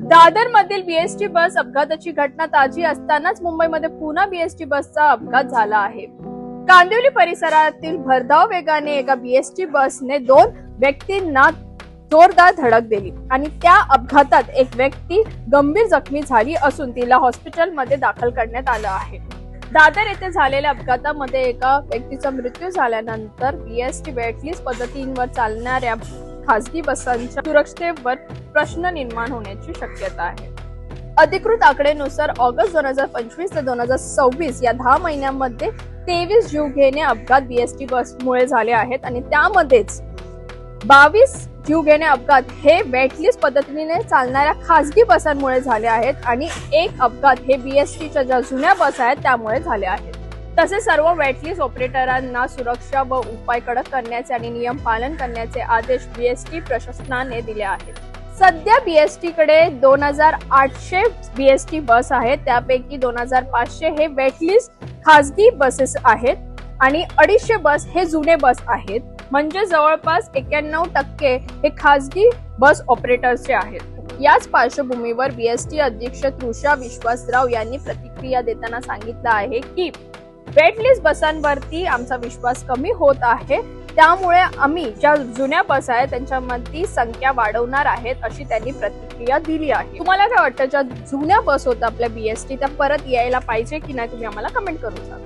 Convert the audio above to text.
दादर मधील बीएसटी बस अपघाताची घटना ताजी असतानाच मुंबईमध्ये पुन्हा बीएसटी बसचा अपघात झाला आहे। कांदिवली परिसरातील भरधाव वेगाने एका बीएसटी बसने 2 व्यक्तींना जोरदार धडक दिली आणि त्या अपघातात एक व्यक्ती गंभीर जखमी झाली असून तिला हॉस्पिटलमध्ये दाखल करण्यात आलं आहे। दादर येथे झालेल्या अपघातामध्ये एका व्यक्तीचा मृत्यू झाल्यानंतर बीएसटी वेटलिस्ट पद्धतीवर चालणाऱ्या खासगी बसांच्या सुरक्षेवर प्रश्न निर्माण होण्याची शक्यता आहे। अधिकृत आकडेनुसार ऑगस्ट 2025 ते 2026 या 10 महिन्यांमध्ये 23 जीवघेणे अपघात बीएसटी बसमुळे झाले आहेत आणि त्यामध्येच 22 जीवघेणे अपघात हे वेटलिस्ट पद्धतीने चालणाऱ्या खासगी बसांमुळे झाले आहेत आणि एक अपघात हे बीएसटीच्या ज्या जुन्या बस आहेत त्यामुळे झाले आहेत। तसेच सर्व वेटलिस्ट ऑपरेटरांना सुरक्षा व उपाय कडक करण्याचे आणि नियम पालन करण्याचे आदेश बीएसटी प्रशासनाने दिले आहेत। सध्या बीएसटी कडे 2800 बीएसटी बस आहेत, त्यापैकी 2500 हे वेटलिस्ट खासगी बसेस आहेत आणि 250 बस हे जुने बस आहेत, म्हणजे जवळपास 91% हे खासगी बस ऑपरेटर्सचे आहेत। याच पार्श्वभूमीवर बीएसटी अध्यक्ष तृषा विश्वासराव यांनी प्रतिक्रिया देताना सांगितलं आहे की वेटलिस्ट बसांवरती आमचा विश्वास कमी होत आहे, त्यामुळे आम्ही ज्या जुन्या बस आहेत त्यांच्यामध्ये संख्या वाढवणार आहेत अशी त्यांनी प्रतिक्रिया दिली आहे। तुम्हाला काय वाटतं, ज्या जुन्या बस होत्या आपल्या बीएसटी त्या परत यायला पाहिजे की नाही, तुम्ही आम्हाला कमेंट करून सांगा।